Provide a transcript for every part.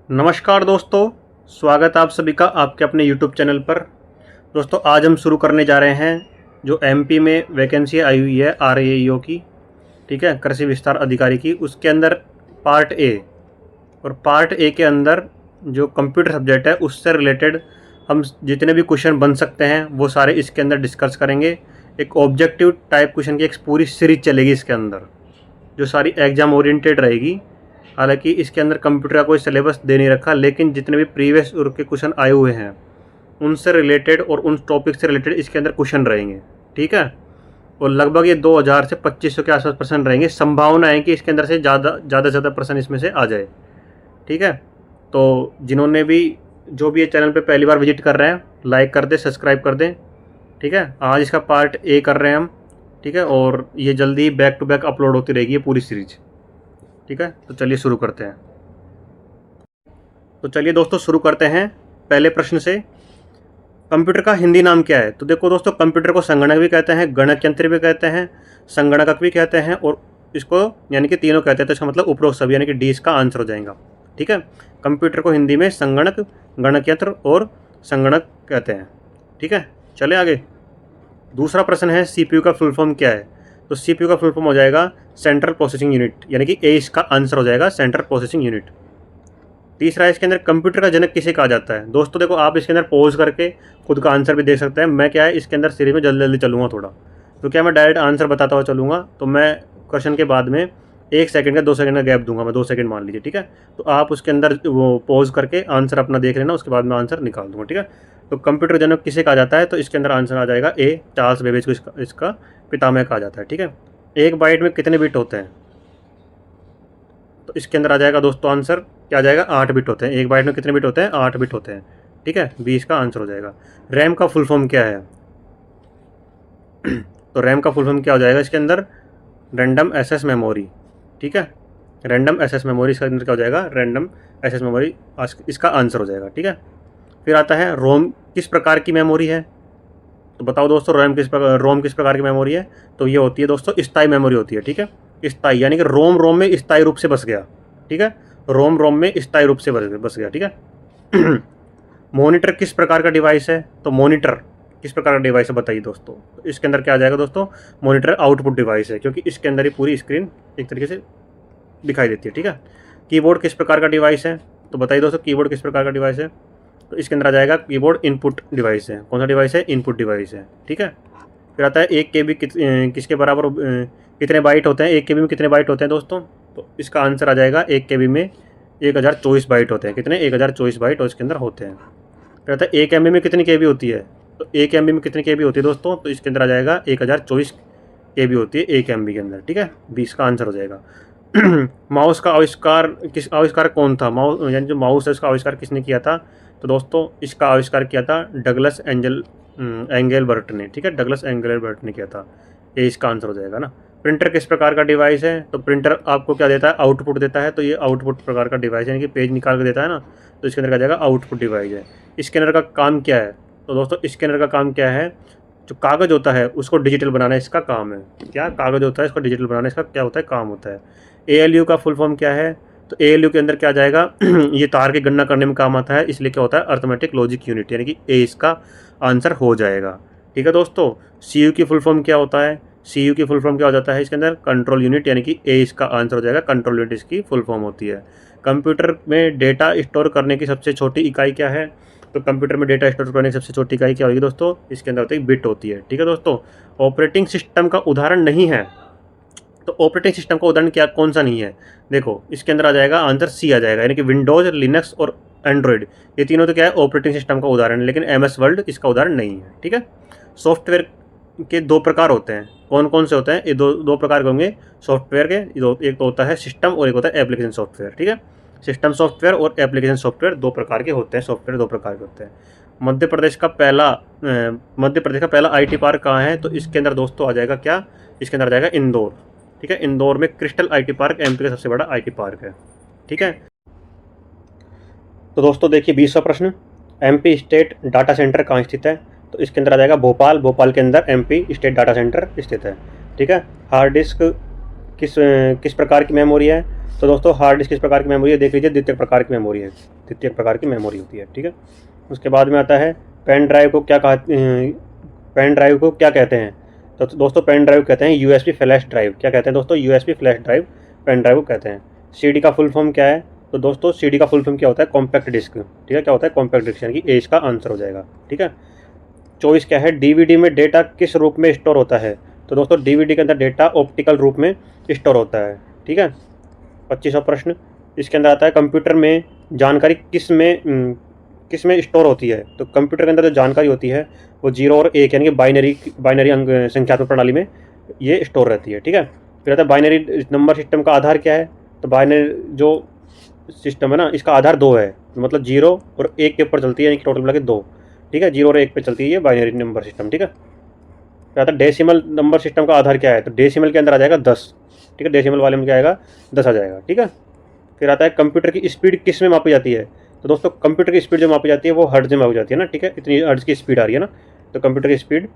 नमस्कार दोस्तों, स्वागत है आप सभी का आपके अपने यूट्यूब चैनल पर। दोस्तों आज हम शुरू करने जा रहे हैं जो एमपी में वैकेंसी आई हुई है आरएईओ की, ठीक है, कृषि विस्तार अधिकारी की। उसके अंदर पार्ट ए और पार्ट ए के अंदर जो कंप्यूटर सब्जेक्ट है उससे रिलेटेड हम जितने भी क्वेश्चन बन सकते हैं वो सारे इसके अंदर डिस्कस करेंगे। एक ऑब्जेक्टिव टाइप क्वेश्चन की एक पूरी सीरीज चलेगी इसके अंदर, जो सारी एग्ज़ाम ओरिएंटेड रहेगी। हालांकि इसके अंदर कंप्यूटर का कोई सिलेबस दे नहीं रखा, लेकिन जितने भी प्रीवियस के क्वेश्चन आए हुए हैं उनसे रिलेटेड और उन टॉपिक से रिलेटेड इसके अंदर क्वेश्चन रहेंगे, ठीक है। और लगभग ये 2000 से 2500 के आसपास प्रश्न रहेंगे। संभावना है कि इसके अंदर से ज़्यादा प्रश्न इसमें से आ जाए, ठीक है। तो जिन्होंने भी जो भी ये चैनल पे पहली बार विजिट कर रहे हैं, लाइक कर दें, सब्सक्राइब कर दें, ठीक है। आज इसका पार्ट ए कर रहे हैं हम, ठीक है, और ये जल्दी बैक टू बैक अपलोड होती रहेगी ये पूरी सीरीज, ठीक है। तो चलिए शुरू करते हैं। तो चलिए दोस्तों शुरू करते हैं पहले प्रश्न से। कंप्यूटर का हिंदी नाम क्या है? तो देखो दोस्तों, कंप्यूटर को संगणक भी कहते हैं, गणक यंत्र भी कहते हैं, संगणक भी कहते हैं और इसको यानी कि तीनों कहते हैं। तो इसका मतलब उपरोक्त सभी यानी कि डी इसका आंसर हो जाएगा, ठीक है। कंप्यूटर को हिंदी में संगणक, गणक यंत्र और संगणक कहते हैं, ठीक है। चले आगे। दूसरा प्रश्न है सीपीयू का फुल फॉर्म क्या है? तो सीपीयू का फुल फॉर्म हो जाएगा सेंट्रल प्रोसेसिंग यूनिट, यानी कि ए इसका आंसर हो जाएगा, सेंट्रल प्रोसेसिंग यूनिट। तीसरा है इसके अंदर कंप्यूटर का जनक किसे कहा जाता है? दोस्तों देखो, आप इसके अंदर पॉज करके खुद का आंसर भी देख सकते हैं। मैं क्या है इसके अंदर सीरीज में जल्दी जल्दी चलूँगा थोड़ा, तो क्या मैं डायरेक्ट आंसर बताता हुआ चलूँगा, तो मैं क्वेश्चन के बाद में 1 सेकंड का 2 सेकंड का गैप दूंगा, मैं 2 सेकंड मान लीजिए, ठीक है। तो आप उसके अंदर वो पॉज करके आंसर अपना देख लेना, उसके बाद मैं आंसर निकाल दूंगा, ठीक है। तो कंप्यूटर जनक किसे कहा जाता है? तो इसके अंदर आंसर आ जाएगा ए, चार्ल्स बेबेज को इसका पितामह कहा जाता है, ठीक है। एक बाइट में कितने बिट होते हैं? तो इसके अंदर आ जाएगा दोस्तों आंसर क्या आ जाएगा, 8 बिट होते हैं। एक बाइट में कितने बिट होते हैं? 8 बिट होते हैं, ठीक है। 20 का आंसर हो जाएगा। रैम का फुल फॉर्म क्या है? तो रैम का फुल फॉर्म क्या हो जाएगा इसके अंदर? रैंडम एक्सेस मेमोरी, ठीक है। रैंडम एक्सेस मेमोरी इसके अंदर क्या हो जाएगा? रैंडम एक्सेस मेमोरी इसका आंसर हो जाएगा, ठीक है। फिर आता है रोम किस प्रकार की मेमोरी है? तो बताओ दोस्तों, रोम किस प्रकार की मेमोरी है? तो ये होती है दोस्तों स्थायी मेमोरी होती है, ठीक है। स्थायी यानी कि रोम में स्थायी रूप से बस गया, ठीक है। रोम में स्थायी रूप से बस गया, ठीक है। मॉनिटर किस प्रकार का डिवाइस है? तो मॉनिटर किस प्रकार का डिवाइस है बताइए दोस्तों। तो इसके अंदर क्या आ जाएगा दोस्तों? मॉनिटर आउटपुट डिवाइस है, क्योंकि इसके अंदर ही पूरी स्क्रीन एक तरीके से दिखाई देती है, ठीक है। कीबोर्ड किस प्रकार का डिवाइस है? तो बताइए दोस्तों, कीबोर्ड किस प्रकार का डिवाइस है? तो इसके अंदर आ जाएगा कीबोर्ड इनपुट डिवाइस है। कौन सा डिवाइस है? इनपुट डिवाइस है, ठीक है। फिर आता है 1 KB किसके बराबर कितने बाइट होते हैं? 1 KB में कितने बाइट होते हैं दोस्तों? तो इसका आंसर आ जाएगा 1 KB में 1024 बाइट होते हैं। कितने? 1024 बाइट और इसके अंदर होते हैं। फिर आता है 1 MB में कितनी KB होती है? तो 1 MB में कितनी KB होती है दोस्तों? तो इसके अंदर आ जाएगा 1024 KB होती है 1 MB के अंदर, ठीक है। 20 का आंसर हो जाएगा। माउस का आविष्कार कौन था? माउस यानी जो माउस है उसका आविष्कार किसने किया था? तो दोस्तों इसका आविष्कार किया था डगलस एंगलबर्ट ने, ठीक है। डगलस एंगलबर्ट ने किया था। ये इसका आंसर हो जाएगा ना। प्रिंटर किस प्रकार का डिवाइस है? तो प्रिंटर आपको क्या देता है? आउटपुट देता है। तो ये आउटपुट प्रकार का डिवाइस है, यानी कि पेज निकाल के देता है ना, तो इसके अंदर क्या जाएगा? आउटपुट डिवाइस है। स्कैनर का काम क्या है? तो दोस्तों स्कैनर का काम क्या है? जो कागज़ होता है उसको डिजिटल बनाना इसका काम है। क्या कागज़ होता है इसको डिजिटल बनाना इसका क्या होता है? काम होता है। ALU का फुल फॉर्म क्या है? तो ALU के अंदर क्या जाएगा? ये तार की गणना करने में काम आता है, इसलिए क्या होता है? अर्थमेटिक लॉजिक यूनिट, यानी कि ए इसका आंसर हो जाएगा, ठीक है दोस्तों। CU की फुल फॉर्म क्या होता है? CU की फुल फॉर्म क्या हो जाता है इसके अंदर? कंट्रोल यूनिट, यानी कि ए इसका आंसर हो जाएगा। कंट्रोल यूनिट इसकी फुल फॉर्म होती है। कंप्यूटर में डेटा स्टोर करने की सबसे छोटी इकाई क्या है? तो कंप्यूटर में डेटा स्टोर करने की सबसे छोटी इकाई क्या होगी दोस्तों? इसके अंदर होती है बिट होती है, ठीक है दोस्तों। ऑपरेटिंग सिस्टम का उदाहरण नहीं है, तो ऑपरेटिंग सिस्टम का उदाहरण क्या कौन सा नहीं है? देखो इसके अंदर आ जाएगा आंसर सी आ जाएगा, यानी कि विंडोज, लिनक्स और एंड्रॉयड, ये तीनों तो क्या है? ऑपरेटिंग सिस्टम का उदाहरण है, लेकिन MS वर्ड इसका उदाहरण नहीं है, ठीक है। सॉफ्टवेयर के 2 प्रकार होते हैं। कौन कौन से होते हैं? ये दो प्रकार के होंगे सॉफ्टवेयर के। एक तो होता है सिस्टम और एक होता है एप्लीकेशन सॉफ्टवेयर, ठीक है। सिस्टम सॉफ्टवेयर और एप्लीकेशन सॉफ्टवेयर 2 प्रकार के होते हैं। सॉफ्टवेयर 2 प्रकार के होते हैं। मध्य प्रदेश का पहला IT पार्क कहाँ है? तो इसके अंदर दोस्तों आ जाएगा क्या? इसके अंदर आ जाएगा इंदौर, ठीक है। इंदौर में क्रिस्टल IT पार्क MP का सबसे बड़ा IT पार्क है, ठीक है। तो दोस्तों देखिए 20वां प्रश्न, MP स्टेट डाटा सेंटर कहाँ स्थित है? तो इसके अंदर आ जाएगा भोपाल के अंदर MP स्टेट डाटा सेंटर स्थित है, ठीक है। हार्ड डिस्क किस प्रकार की मेमोरी है? तो दोस्तों हार्ड डिस्क किस प्रकार की मेमोरी है, देख लीजिए, द्वितीयक प्रकार की मेमोरी है, द्वितीयक प्रकार की मेमोरी होती है, ठीक है। उसके बाद में आता है पेन ड्राइव को क्या पेन ड्राइव को क्या कहते हैं। तो दोस्तों पेन ड्राइव कहते हैं यूएसबी फ्लैश ड्राइव। क्या कहते हैं दोस्तों, USB flash drive pen drive को कहते हैं। सीडी का फुल फॉर्म क्या है, तो दोस्तों सीडी का फुल फॉर्म क्या होता है, कॉम्पैक्ट डिस्क, ठीक है। क्या होता है, कॉम्पैक्ट डिस्क, यानी कि ए इसका आंसर हो जाएगा, ठीक है। चॉइस क्या है, डीवीडी में डेटा किस रूप में स्टोर होता है। तो दोस्तों डीवीडी के अंदर डेटा ऑप्टिकल रूप में स्टोर होता है, ठीक है। 25वां प्रश्न इसके अंदर आता है कंप्यूटर में जानकारी किस में स्टोर होती है। तो कंप्यूटर के अंदर जो जानकारी होती है वो 0 और 1 यानी कि बाइनरी अंक संख्यात्मक प्रणाली में ये स्टोर रहती है, ठीक है। फिर आता है बाइनरी नंबर सिस्टम का आधार क्या है। तो बाइनरी जो सिस्टम है ना, इसका आधार 2 है, मतलब 0 और 1 के ऊपर चलती है, यानी कि टोटल मिला के 2, ठीक है। 0 और 1 पे चलती है ये बाइनरी नंबर सिस्टम, ठीक है। फिर आता है डेसिमल नंबर सिस्टम का आधार क्या है। तो डेसिमल के अंदर आ जाएगा 10, ठीक है। डेसिमल वाले में क्या आएगा, 10 आ जाएगा, ठीक है। फिर आता है कंप्यूटर की स्पीड किस में मापी जाती है। तो दोस्तों कंप्यूटर की स्पीड जो मापी जाती है वो हर्ट्ज में मापी जाती है ना, ठीक है। इतनी हर्ट्ज की स्पीड आ रही है ना, तो कंप्यूटर की स्पीड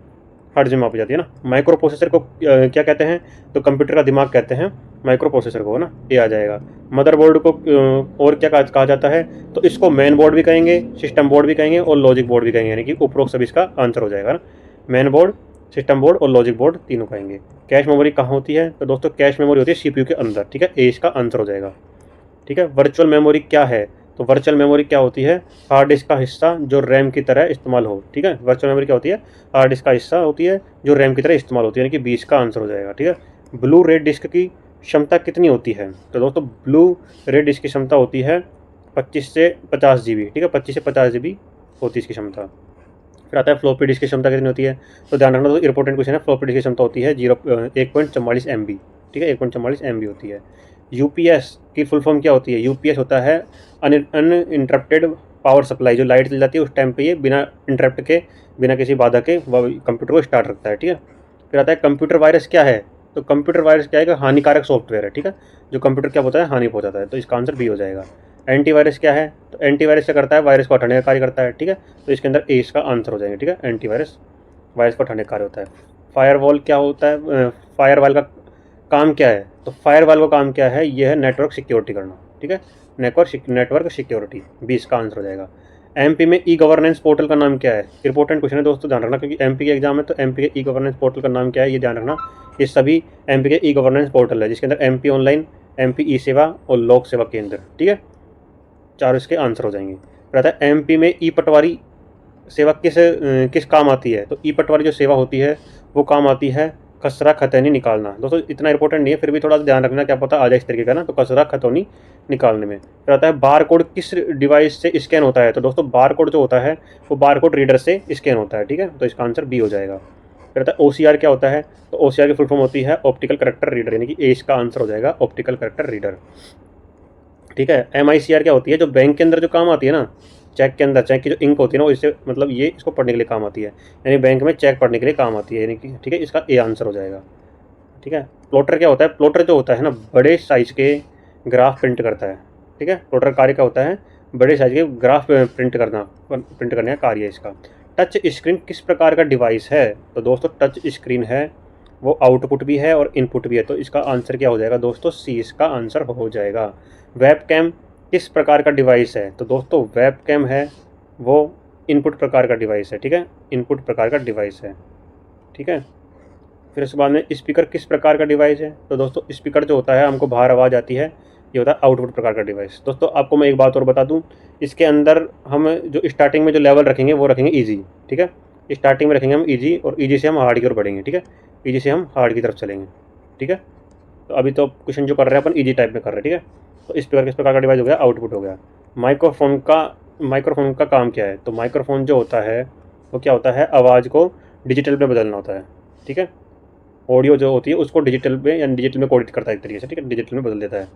हर्ट्ज में मापी जाती है ना। माइक्रो प्रोसेसर को क्या कहते हैं, तो कंप्यूटर का दिमाग कहते हैं माइक्रो प्रोसेसर को, है ना, ये आ जाएगा। मदरबोर्ड को और क्या कहा जाता है, तो इसको मेन बोर्ड भी कहेंगे, सिस्टम बोर्ड भी कहेंगे और लॉजिक बोर्ड भी कहेंगे, यानी कि उपरोक्त सभी इसका आंसर हो जाएगा ना। मेन बोर्ड, सिस्टम बोर्ड और लॉजिक बोर्ड तीनों कहेंगे। कैश मेमोरी कहाँ होती है, तो दोस्तों कैश मेमोरी होती है सीपीयू के अंदर, ठीक है। ए इसका आंसर हो जाएगा, ठीक है। वर्चुअल मेमोरी क्या है, तो वर्चुअल मेमोरी क्या होती है, हार्ड डिस्क का हिस्सा जो रैम की तरह इस्तेमाल हो, ठीक है। वर्चुअल मेमोरी क्या होती है, हार्ड डिस्क का हिस्सा होती है जो रैम की तरह इस्तेमाल होती है, यानी कि 20 का आंसर हो जाएगा, ठीक है। ब्लू रे डिस्क की क्षमता कितनी होती है। तो दोस्तों ब्लू रे डिस्क की क्षमता होती है 25 से 50 GB, ठीक है। 25 से 50 GB होती है इसकी क्षमता। फिर आता है फ्लॉपी डिस्क की क्षमता कितनी होती है। तो ध्यान रखना, तो इंपॉर्टेंट क्वेश्चन है। फ्लॉपी डिस्क की क्षमता होती है 1.44 MB, ठीक है। 1.44 MB होती है। यूपीएस की फुल फॉर्म क्या होती है। यूपीएस होता है अनइंटरप्टेड पावर सप्लाई। जो लाइट चल जाती है उस टाइम पे ये बिना इंटरप्ट के, बिना किसी बाधा के कंप्यूटर को स्टार्ट रखता है, ठीक है। फिर आता है कंप्यूटर वायरस क्या है। तो कंप्यूटर वायरस क्या है कि हानिकारक सॉफ्टवेयर है, ठीक है, जो कंप्यूटर क्या होता है, हानि पहुंचाता है। तो इसका आंसर बी हो जाएगा। एंटीवायरस क्या है, तो एंटीवायरस क्या करता है, वायरस को हटाने का कार्य करता है, ठीक है। तो इसके अंदर ए इसका आंसर हो जाएगा, ठीक है। एंटीवायरस वायरस को हटाने का कार्य होता है। फायरवॉल क्या होता है, फायरवॉल का काम क्या है। तो फायरवॉल का काम क्या है, यह है नेटवर्क सिक्योरिटी करना, ठीक है। नेटवर्क सिक्योरिटी 20 का आंसर हो जाएगा। एमपी में ई गवर्नेंस पोर्टल का नाम क्या है। इंपॉर्टेंट क्वेश्चन है दोस्तों, ध्यान रखना, क्योंकि एमपी के एग्जाम है। तो एमपी के ई गवर्नेंस पोर्टल का नाम क्या है, ये ध्यान रखना। ये सभी एमपी के ई गवर्नेंस पोर्टल है, जिसके अंदर एमपी ऑनलाइन, एमपी ई सेवा और लोक सेवा केंद्र, ठीक है। चार इसके आंसर हो जाएंगे। फिर आता है एमपी में ई पटवारी सेवा किस काम आती है। तो ई पटवारी जो सेवा होती है वो काम आती है खसरा खतौनी निकालना। दोस्तों इतना इंपॉर्टेंट नहीं है, फिर भी थोड़ा ध्यान रखना, क्या पता आ जाए इस तरीके का ना। तो खसरा खतौनी निकालने में। फिर आता है बार कोड किस डिवाइस से स्कैन होता है। तो दोस्तों बार कोड जो होता है वो बार कोड रीडर से स्कैन होता है, ठीक है। तो इसका आंसर बी हो जाएगा। फिर आता है OCR क्या होता है। तो OCR की फुल फॉर्म होती है ऑप्टिकल करेक्टर रीडर, यानी कि ए इसका आंसर हो जाएगा, ऑप्टिकल करेक्टर रीडर, ठीक है। MICR क्या होती है, जो बैंक के अंदर जो काम आती है ना, चेक के अंदर, चेक की जो इंक होती है ना, वो इससे मतलब ये इसको पढ़ने के लिए काम आती है, यानी बैंक में चेक पढ़ने के लिए काम आती है, यानी कि ठीक है, इसका ए आंसर हो जाएगा, ठीक है। प्लॉटर क्या होता है। प्लॉटर जो होता है ना, बड़े साइज के ग्राफ प्रिंट करता है, ठीक है। प्लॉटर कार्य क्या होता है, बड़े साइज के ग्राफ प्रिंट करने का कार्य है इसका। टच स्क्रीन किस प्रकार का डिवाइस है। तो दोस्तों टच स्क्रीन है वो आउटपुट भी है और इनपुट भी है। तो इसका आंसर क्या हो जाएगा दोस्तों, सी इसका आंसर हो जाएगा। वेबकैम किस प्रकार का डिवाइस है। तो दोस्तों वेबकैम है वो इनपुट प्रकार का डिवाइस है, ठीक है, इनपुट प्रकार का डिवाइस है, ठीक है। फिर उसके बाद में स्पीकर किस प्रकार का डिवाइस है। तो दोस्तों स्पीकर जो होता है, हमको बाहर आवाज़ आती है, ये होता है आउटपुट प्रकार का डिवाइस। दोस्तों आपको मैं एक बात और बता दूं, इसके अंदर हम जो स्टार्टिंग में जो लेवल रखेंगे वो रखेंगे ईजी, ठीक है। स्टार्टिंग में रखेंगे हम ईजी, और ईजी से हम हार्ड की ओर बढ़ेंगे, ठीक है। ईजी से हम हार्ड की तरफ चलेंगे, ठीक है। तो अभी तो क्वेश्चन जो कर रहे हैं अपन ईजी टाइप में कर रहे हैं, ठीक है। तो स्पीकर किस प्रकार का डिवाइस हो गया, आउटपुट हो गया। माइक्रोफोन का काम क्या है। तो माइक्रोफोन जो होता है वो क्या होता है, आवाज़ को डिजिटल में बदलना होता है, ठीक है। ऑडियो जो होती है उसको डिजिटल में, या डिजिटल में कोडिट करता है एक तरीके से, ठीक है, डिजिटल में बदल देता है।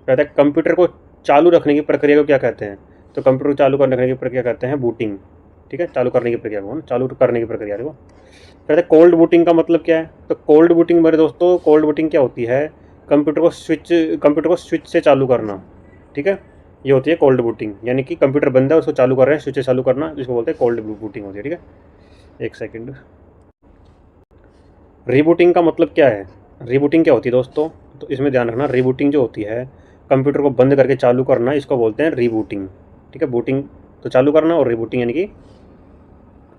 कहता है कंप्यूटर को चालू रखने की प्रक्रिया को क्या कहते हैं। तो कंप्यूटर को चालू रखने की प्रक्रिया कहते हैं बूटिंग, ठीक है। चालू करने की प्रक्रिया को, चालू करने की प्रक्रिया को कहते हैं। कोल्ड बूटिंग का मतलब क्या है। तो कोल्ड बूटिंग मेरे दोस्तों, कोल्ड बूटिंग क्या होती है, कंप्यूटर को स्विच से चालू करना, ठीक है, ये होती है कोल्ड बूटिंग। यानी कि कंप्यूटर बंद है, उसको चालू कर रहे हैं, स्विच से चालू करना, जिसको बोलते हैं कोल्ड बूटिंग होती है, ठीक है। एक सेकेंड। रीबूटिंग का मतलब क्या है। रीबूटिंग क्या होती है दोस्तों, तो इसमें ध्यान रखना, रीबूटिंग जो होती है, कंप्यूटर को बंद करके चालू करना, इसको बोलते हैं रीबूटिंग। ठीक है, बूटिंग तो चालू करना और रीबूटिंग यानी कि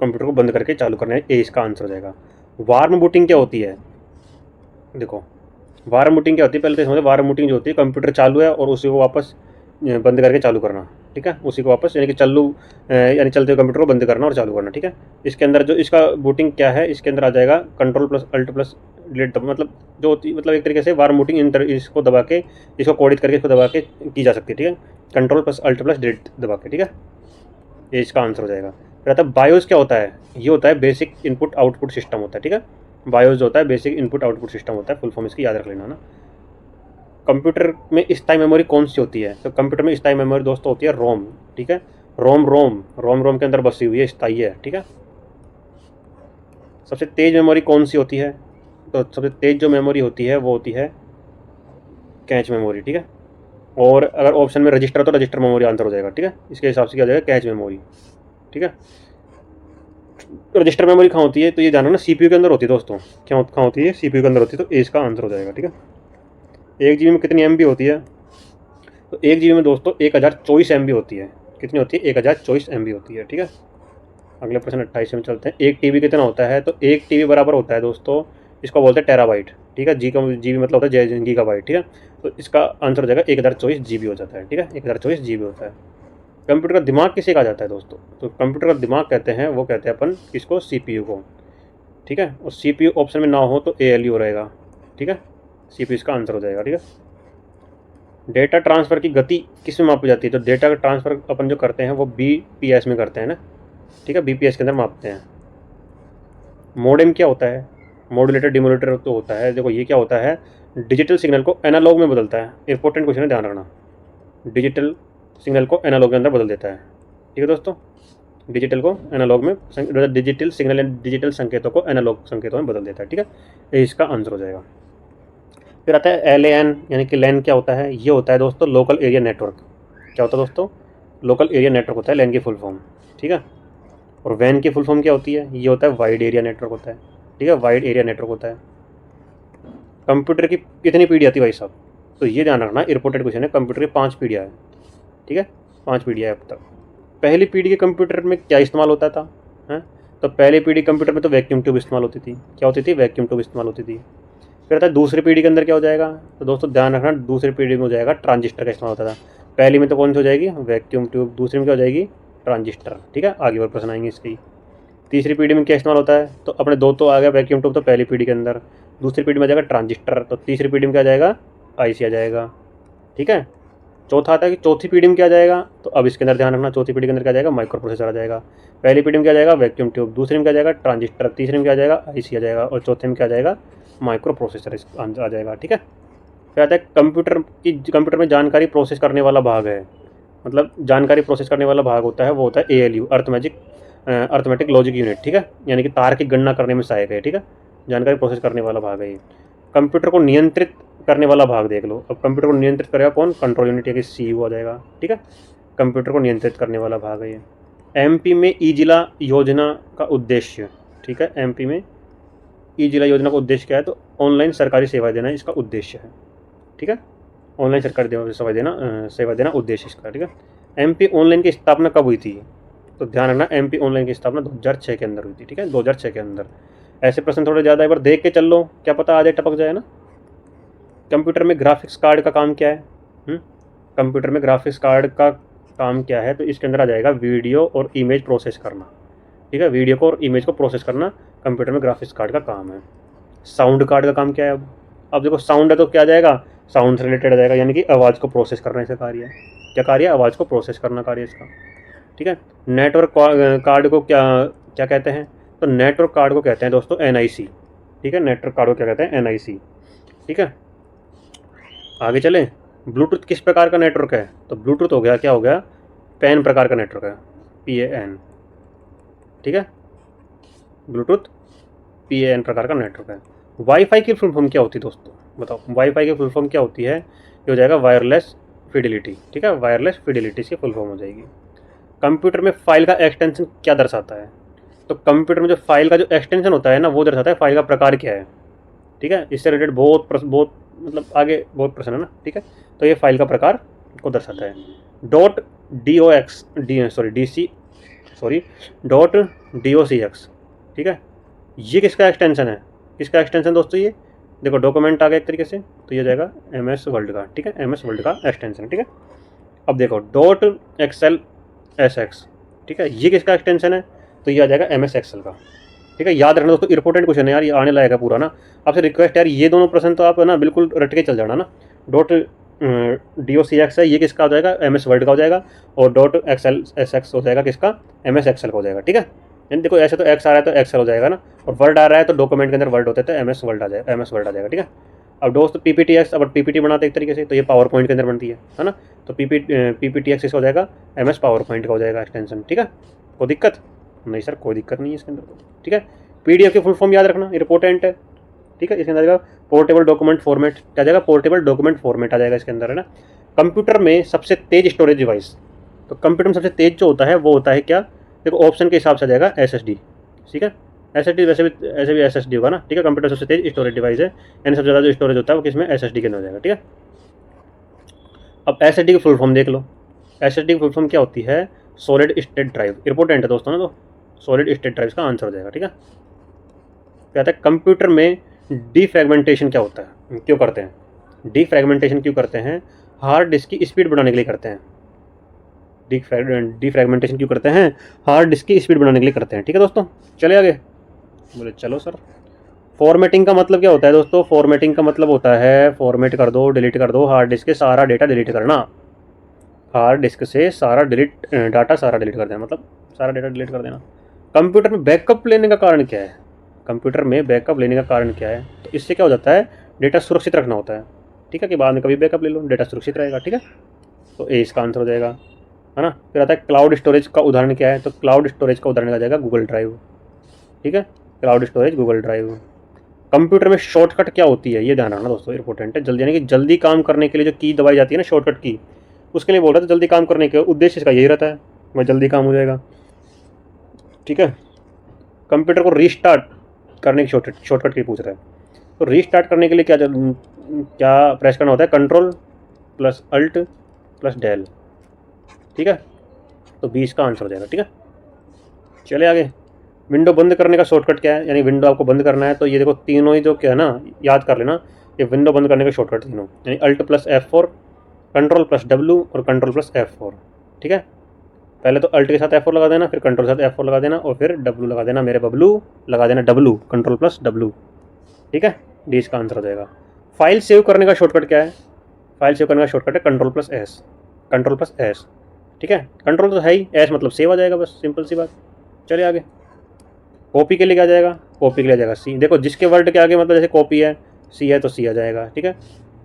कंप्यूटर को बंद करके चालू करना है। ए इसका आंसर हो जाएगा। वार्म बूटिंग क्या होती है? देखो, वार्म बूटिंग क्या होती है, पहले तो समझो। वार्म बूटिंग जो होती है, कंप्यूटर चालू है और उसी को वापस बंद करके चालू करना। ठीक है, उसी को वापस यानी कि यानी चलते हुए कंप्यूटर को बंद करना और चालू करना। ठीक है, इसके अंदर जो इसका बूटिंग क्या है, इसके अंदर आ जाएगा control plus alt plus delete, मतलब जो होती मतलब एक तरीके से वार्म बूटिंग इसको दबा के, इसको कोडित करके इसको दबा के की जा सकती है। ठीक है, control plus alt plus delete दबा के। ठीक है, ये इसका आंसर हो जाएगा। फिर आता है बायोस क्या होता है? ये होता है बेसिक इनपुट आउटपुट सिस्टम होता है। ठीक है, बायोस जो होता है बेसिक इनपुट आउटपुट सिस्टम होता है, फुल फॉर्म इसकी याद रख लेना ना। कंप्यूटर में स्थायी मेमोरी कौन सी होती है? तो कंप्यूटर में स्थायी मेमोरी दोस्तों होती है रोम। ठीक है, रोम के अंदर बसी हुई है, स्थायी है। ठीक है, सबसे तेज मेमोरी कौन सी होती है? तो सबसे तेज जो मेमोरी होती है वो होती है कैच मेमोरी। ठीक है, और अगर ऑप्शन में रजिस्टर हो तो रजिस्टर मेमोरी आंसर हो जाएगा। ठीक है, इसके हिसाब से क्या हो जाएगा, कैच मेमोरी। ठीक है, रजिस्टर मेमोरी कहाँ होती है? तो ये जानो ना, सीपीयू के अंदर होती है दोस्तों। क्या कहाँ होती है? सीपीयू के अंदर होती है। तो ए इसका आंसर हो जाएगा। ठीक है, 1 GB में कितनी MB होती है? तो 1 GB में दोस्तों 1024 MB होती है। कितनी होती है? 1024 MB होती है। ठीक है, अगले प्रश्न 28 में चलते हैं। 1 TB कितना होता है? तो 1 TB बराबर होता है दोस्तों, इसको बोलते हैं टेराबाइट। ठीक है, GB मतलब होता है गीगाबाइट। ठीक है, तो इसका आंसर हो जाएगा 1024 GB हो जाता है। ठीक है, 1024 GB होता है। कंप्यूटर का दिमाग किसे कहा जाता है दोस्तों? तो कंप्यूटर का दिमाग कहते हैं, वो कहते हैं अपन किसको? CPU को। ठीक है, और CPU ऑप्शन में ना हो तो ALU रहेगा। ठीक है, CPU इसका आंसर हो जाएगा। ठीक है, डेटा ट्रांसफ़र की गति किस में मापी जाती है? तो डेटा का ट्रांसफ़र अपन जो करते हैं वो BPS में करते हैं ना। ठीक है, BPS के अंदर मापते हैं। मोडेम क्या होता है? मॉड्यूलेटर डिमोलेटर तो होता है। देखो, ये क्या होता है? डिजिटल सिग्नल को एनालॉग में बदलता है। इंपॉर्टेंट क्वेश्चन है, ध्यान रखना। डिजिटल सिग्नल को एनालॉग के अंदर बदल देता है। ठीक है दोस्तों, डिजिटल को एनालॉग में, डिजिटल सिग्नल एंड डिजिटल संकेतों को एनालॉग संकेतों में बदल देता है। ठीक है, ये इसका आंसर हो जाएगा। फिर आता है LAN यानी कि लैन क्या होता है? ये होता है दोस्तों लोकल एरिया नेटवर्क। क्या होता है दोस्तों? लोकल एरिया नेटवर्क होता है लैन की फुल फॉर्म। ठीक है, और वैन की फुल फॉर्म क्या होती है? ये होता है वाइड एरिया नेटवर्क होता है। ठीक है, वाइड एरिया नेटवर्क होता है। कंप्यूटर की कितनी पीढ़ी आती है भाई साहब? तो ये ध्यान रखना, इंपॉर्टेंट क्वेश्चन है। कंप्यूटर की 5 पीढ़ियाँ है। ठीक है, 5 पीढ़ियाँ है अब तक। पहली पीढ़ी के कंप्यूटर में क्या इस्तेमाल होता था? हैं, तो पहली पीढ़ी कंप्यूटर में तो वैक्यूम ट्यूब इस्तेमाल होती थी। क्या होती थी? वैक्यूम ट्यूब इस्तेमाल होती थी। फिर आता है दूसरी पीढ़ी के अंदर क्या हो जाएगा? तो दोस्तों ध्यान रखना, दूसरी पीढ़ी में हो जाएगा ट्रांजिस्टर का इस्तेमाल होता था। पहली में तो कौन सी हो जाएगी? Vacuum tube. दूसरी में क्या हो जाएगी? ट्रांजिस्टर। ठीक है, आगे और प्रश्न आएंगे इसकी। तीसरी पीढ़ी में क्या इस्तेमाल होता है? तो अपने दो तो आ गया वैक्यूम ट्यूब तो पहली पीढ़ी के अंदर। दूसरी पीढ़ी में आ जाएगा ट्रांजिस्टर। तो तीसरी पीढ़ी में क्या आ जाएगा? IC आ जाएगा। ठीक है, चौथा आता है कि चौथी पीढ़ी में क्या आ जाएगा? तो अब इसके अंदर ध्यान रखना, चौथी पीढ़ी के अंदर क्या आ जाएगा? माइक्रो प्रोसेसर आ जाएगा। पहली पीढ़ी में क्या आ जाएगा? Vacuum tube. दूसरी में क्या आ जाएगा? ट्रांजिस्टर। तीसरी में क्या आ जाएगा? IC आ जाएगा। और चौथे में क्या आ जाएगा? माइक्रो प्रोसेसर आ जाएगा। ठीक है, फिर आता है कंप्यूटर में जानकारी प्रोसेस करने वाला भाग है। मतलब जानकारी प्रोसेस करने वाला भाग होता है वो होता है ALU, अर्थमेटिक लॉजिक यूनिट। ठीक है, यानी कि तार की गणना करने में सहायक है। ठीक है, जानकारी प्रोसेस करने वाला भाग है ये। कंप्यूटर को नियंत्रित करने वाला भाग देख लो। अब कंप्यूटर को नियंत्रित करेगा कौन? कंट्रोल यूनिट यानी CPU आ जाएगा। ठीक है, कंप्यूटर को नियंत्रित करने वाला भाग है ये। MP में ई-जिला योजना का उद्देश्य। ठीक है, MP में ई-जिला योजना का उद्देश्य क्या है? तो ऑनलाइन सरकारी सेवा देना इसका उद्देश्य है। ठीक है, ऑनलाइन सरकारी सेवा देना उद्देश्य इसका। ठीक है, MP ऑनलाइन की स्थापना कब हुई थी? तो ध्यान रखना, MP ऑनलाइन की स्थापना 2006 के अंदर हुई थी। ठीक है, 2006 के अंदर। ऐसे प्रश्न थोड़े ज़्यादा एक बार देख के चल लो, क्या पता आ जाए, टपक जाए ना। कंप्यूटर में ग्राफिक्स कार्ड का काम क्या है? कंप्यूटर में ग्राफिक्स कार्ड का काम क्या है? तो इसके अंदर आ जाएगा वीडियो और इमेज प्रोसेस करना। ठीक है, वीडियो को और इमेज को प्रोसेस करना कंप्यूटर में ग्राफिक्स कार्ड का काम है। साउंड कार्ड का काम क्या है? अब देखो, साउंड है तो क्या आ जाएगा? साउंड से रिलेटेड आ जाएगा, यानी कि आवाज़ को प्रोसेस करना इसका कार्य है। क्या कार्य है? आवाज़ को प्रोसेस करना कार्य इसका। ठीक है, नेटवर्क कार्ड को क्या क्या कहते हैं? तो नेटवर्क कार्ड को कहते हैं दोस्तों NIC। ठीक है, नेटवर्क कार्ड को क्या कहते हैं? NIC। ठीक है, आगे चलें। ब्लूटूथ किस प्रकार का नेटवर्क है? तो ब्लूटूथ हो गया, क्या हो गया? PAN प्रकार का नेटवर्क है, PAN। ठीक है, ब्लूटूथ PAN प्रकार का नेटवर्क है। वाईफाई की फुल फॉर्म क्या होती है दोस्तों? बताओ, वाईफाई की फुल फॉर्म क्या होती है? ये हो जाएगा वायरलेस फिडिलिटी। ठीक है, वायरलेस फिडिलिटी की फुल फॉर्म हो जाएगी। कंप्यूटर में फाइल का एक्सटेंशन क्या दर्शाता है? तो कंप्यूटर में जो फाइल का जो एक्सटेंशन होता है ना, वो दर्शाता है फाइल का प्रकार क्या है। ठीक है, इससे रिलेटेड बहुत मतलब आगे बहुत प्रश्न है ना, ठीक है। तो ये फाइल का प्रकार को दर्शाता है। Dot d o x d sorry d c sorry dot d o c x, ठीक है। ये किसका एक्सटेंशन है, किसका एक्सटेंशन दोस्तों, ये देखो डॉक्यूमेंट आ गया एक तरीके से, तो ये जाएगा एम एस वर्ल्ड का, ठीक है, एम एस वर्ल्ड का एक्सटेंशन, ठीक है। अब देखो डॉट एक्सेल एस एक्स, ठीक है, ये किसका एक्सटेंशन है, तो ये आ जाएगा एम एस एक्सेल का, ठीक है। याद रखना दोस्तों, इंपॉर्टेंट क्वेश्चन है यार, ये आने लायक है पूरा ना। आपसे रिक्वेस्ट यार, ये दोनों प्रश्न तो आप ना बिल्कुल रट के चल जाना ना। Dot d o c x है, ये किसका हो जाएगा, एम एस वर्ल्ड का हो जाएगा, और डॉट एक्सएल एस एक्स हो जाएगा किसका, एम एस एक्सेल का हो जाएगा, ठीक है। यानी देखो ऐसे तो एक्स आ रहा है तो एक्सेल हो जाएगा ना, और वर्ड आ रहा है तो डॉक्यूमेंट के अंदर वर्ड होता है तो एम एस वर्ल्ड आ जाएगा, एम एस वर्ल्ड आ जाएगा, ठीक है। अब दोस्त पीपीटी एक्स, अब पीपीटी बनाते एक तरीके से, तो ये पावर पॉइंट के अंदर बनती है ना, तो पीपीटी एक्स इसका हो जाएगा एम एस पावर पॉइंट का हो जाएगा एक्सटेंशन, ठीक है। कोई दिक्कत नहीं सर, कोई दिक्कत नहीं है इसके अंदर, ठीक है। पीडीएफ की फुल फॉर्म याद रखना, इंपॉर्टेंट है, ठीक है। इसके अंदर जाएगा पोर्टेबल डॉक्यूमेंट फॉर्मेट, क्या जाएगा, पोर्टेबल डॉक्यूमेंट फॉर्मेट आ जाएगा इसके अंदर, है ना। कंप्यूटर में सबसे तेज स्टोरेज डिवाइस, तो कंप्यूटर में सबसे तेज जो होता है वो होता है क्या, देखो ऑप्शन के हिसाब से आ जाएगा एसएसडी, ठीक है। एसएसडी वैसे भी एसएसडी होगा ना, ठीक है। कंप्यूटर सबसे तेज स्टोरेज डिवाइस है, यानी सबसे ज़्यादा जो स्टोरेज होता है वो किसमें, एसएसडी के अंदर हो जाएगा, ठीक है। अब एसएसडी की फुल फॉर्म देख लो, एसएसडी की फुल फॉर्म क्या होती है, सॉलिड स्टेट ड्राइव, इंपॉर्टेंट है दोस्तों ना, तो सॉलिड स्टेट ड्राइव का आंसर हो जाएगा, ठीक है। कहता है कंप्यूटर में डीफ्रैगमेंटेशन क्या होता है, क्यों करते हैं, डीफ्रैगमेंटेशन क्यों करते हैं, हार्ड डिस्क की स्पीड बढ़ाने के लिए करते हैं। डीफ्रैगमेंटेशन क्यों करते हैं, हार्ड डिस्क की स्पीड बढ़ाने के लिए करते हैं, ठीक है दोस्तों। चले आगे, बोले चलो सर। फॉर्मेटिंग का मतलब क्या होता है दोस्तों, फॉर्मेटिंग का मतलब होता है फॉर्मेट कर दो, डिलीट कर दो, हार्ड डिस्क से सारा डेटा डिलीट करना, हार्ड डिस्क से सारा डाटा सारा डिलीट कर देना, मतलब सारा डेटा डिलीट कर देना। कंप्यूटर में बैकअप लेने का कारण क्या है, कंप्यूटर में बैकअप लेने का कारण क्या है, तो इससे क्या हो जाता है, डेटा सुरक्षित रखना होता है, ठीक है, कि बाद में कभी बैकअप ले लो, डेटा सुरक्षित रहेगा, ठीक है। तो ए इसका आंसर हो जाएगा, है ना। फिर आता है क्लाउड स्टोरेज का उदाहरण क्या है, तो क्लाउड स्टोरेज का उदाहरण आ जाएगा गूगल ड्राइव, ठीक है, cloud storage Google drive. Computer में शॉर्टकट क्या होती है, ये ध्यान रखना दोस्तों, इंपॉर्टेंट है। जल्दी यानी कि जल्दी काम करने के लिए जो की दबाई जाती है ना, शॉर्टकट की, उसके लिए बोल रहा था, जल्दी काम करने के उद्देश्य इसका यही रहता है, वह जल्दी काम हो जाएगा, ठीक है। कंप्यूटर को रीस्टार्ट करने की शॉर्टकट की पूछ रहा है, तो रीस्टार्ट करने के लिए क्या क्या प्रेस करना होता है, control plus alt plus del, ठीक है। तो 20 का आंसर हो जाएगा, ठीक है। चले आगे, विंडो बंद करने का शॉर्टकट क्या है, यानी विंडो आपको बंद करना है, तो ये देखो तीनों ही जो क्या है ना, याद कर लेना, ये विंडो बंद करने का शॉर्टकट तीनों, यानी alt plus F4, control plus W और कंट्रोल प्लस F4, ठीक है। पहले तो अल्ट के साथ F4 लगा देना, फिर कंट्रोल के साथ F4 लगा देना, और फिर W लगा देना, मेरे बबलू लगा देना W, कंट्रोल प्लस W, ठीक है। डी इसका आंसर हो जाएगा। फाइल सेव करने का शॉर्टकट क्या है, फाइल सेव करने का शॉर्टकट है control plus S, control plus S, ठीक है। कंट्रोल तो है ही, S मतलब सेव आ जाएगा, बस सिंपल सी बात। चलिए आगे, कॉपी के लिए क्या आ जाएगा, कॉपी के लिए आ जाएगा C, देखो जिसके वर्ड के आगे मतलब जैसे कॉपी है C है तो C आ जाएगा, ठीक है।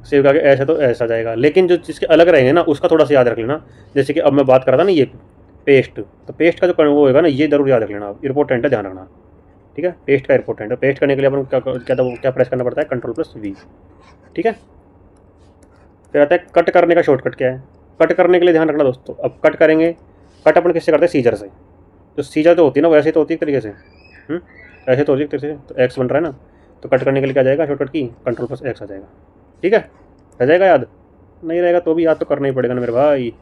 सेव के आगे S है तो S आ जाएगा, लेकिन जो जिसके अलग रहेंगे ना उसका थोड़ा सा याद रख लेना। जैसे कि अब मैं बात कर रहा था ना, ये पेस्ट, तो पेस्ट का जो वो होगा ना, ये जरूर याद रख लेना, इंपॉर्टेंट है, ध्यान रखना, ठीक है। पेस्ट का इंपॉर्टेंट है, पेस्ट करने के लिए अपन क्या प्रेस करना पड़ता है, कंट्रोल प्लस V, ठीक है। फिर आता है कट करने का शॉर्टकट क्या है, कट करने के लिए ध्यान रखना दोस्तों, अब कट करेंगे, कट अपन किससे करते हैं, सीजर से, तो सीजर तो होती है ना वैसे तो होती है एक तरीके से, ऐसे तो होती है एक तरीके से, तो एक्स बन रहा है ना, तो कट करने के लिए क्या जाएगा शॉर्टकट की, कंट्रोल प्लस एक्स आ जाएगा, ठीक है। रह जाएगा याद, नहीं रहेगा तो भी याद तो करना ही पड़ेगा ना मेरे भाई।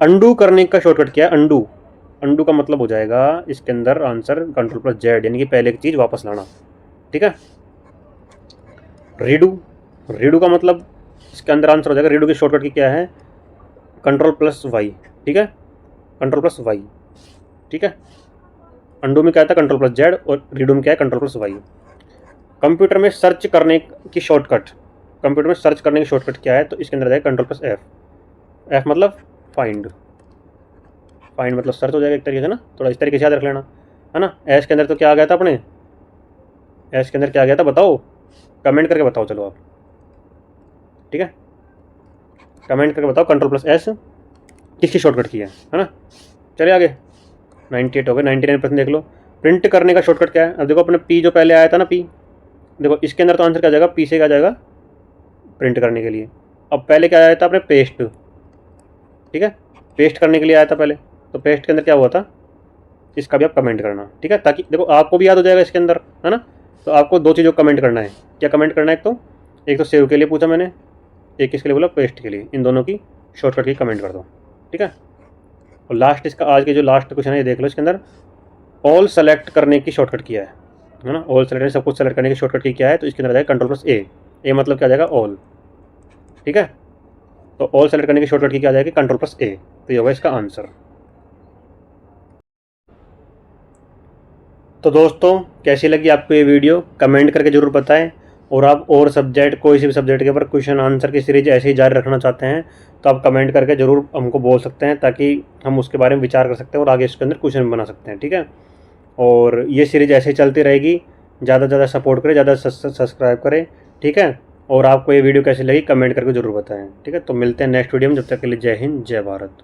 अंडू करने का शॉर्टकट क्या है, अंडू, अंडू का मतलब हो जाएगा इसके अंदर आंसर कंट्रोल प्लस जेड, यानी कि पहले की चीज़ वापस लाना, ठीक है। रीडू, रीडू का मतलब इसके अंदर आंसर हो जाएगा, रीडू की शॉर्टकट की क्या है, कंट्रोल प्लस वाई, ठीक है, कंट्रोल प्लस वाई, ठीक है। अंडू में क्या था, कंट्रोल प्लस जेड, और रीडू में क्या है, कंट्रोल प्लस वाई। कंप्यूटर में सर्च करने की शॉर्टकट, कंप्यूटर में सर्च करने की शॉर्टकट क्या है, तो इसके अंदर जाएगा कंट्रोल प्लस एफ, एफ मतलब फाइंड, फाइंड मतलब सर्च हो जाएगा एक तरीके से ना, थोड़ा इस तरीके से याद रख लेना, है ना। एस के अंदर तो क्या आ गया था अपने, एस के अंदर क्या आ गया था बताओ, कमेंट करके बताओ, चलो आप, ठीक है, कमेंट करके बताओ, कंट्रोल प्लस एस किसकी शॉर्टकट की है ना। चलिए आगे, 98 हो गए, 99% देख लो। प्रिंट करने का शॉर्टकट क्या है, अब देखो अपने पी जो पहले आया था ना, पी, देखो इसके अंदर तो आंसर क्या जाएगा, पी से क्या जाएगा प्रिंट करने के लिए। अब पहले क्या आया था अपने पेस्ट, ठीक है, पेस्ट करने के लिए आया था पहले, तो पेस्ट के अंदर क्या हुआ था, इसका भी आप कमेंट करना, ठीक है, ताकि देखो आपको भी याद हो जाएगा इसके अंदर, है ना। तो आपको दो चीज़ों को कमेंट करना है, क्या कमेंट करना है, एक तो एक तो सेव के लिए पूछा मैंने, एक किसके लिए बोला, पेस्ट के लिए। इन दोनों की शॉर्टकट की कमेंट कर दो, ठीक है। और लास्ट इसका आज के जो लास्ट क्वेश्चन है ये देख लो, इसके अंदर ऑल सेलेक्ट करने की शॉर्टकट क्या है ना। ऑल सेलेक्ट सब कुछ सेलेक्ट करने की शॉर्टकट की क्या है, तो इसके अंदर आ जाएगा Ctrl+A। ए मतलब क्या आ जाएगा, ऑल, ठीक है। तो ऑल सेलेक्ट करने की शॉर्टकट की क्या आ जाएगी, Ctrl+A। तो ये होगा इसका आंसर। तो दोस्तों कैसी लगी आपको ये वीडियो, कमेंट करके ज़रूर बताएं। और आप और सब्जेक्ट, कोई से भी सब्जेक्ट के ऊपर क्वेश्चन आंसर की सीरीज ऐसे ही जारी रखना चाहते हैं तो आप कमेंट करके ज़रूर हमको बोल सकते हैं, ताकि हम उसके बारे में विचार कर सकते हैं और आगे इसके अंदर क्वेश्चन बना सकते हैं, ठीक है। और ये सीरीज ऐसे ही चलती रहेगी। ज़्यादा से ज़्यादा सपोर्ट करें, ज़्यादा सब्सक्राइब करें, ठीक है। और आपको ये वीडियो कैसी लगी कमेंट करके ज़रूर बताएं, ठीक है। तो मिलते हैं नेक्स्ट वीडियो में, जब तक के लिए जय हिंद जय भारत।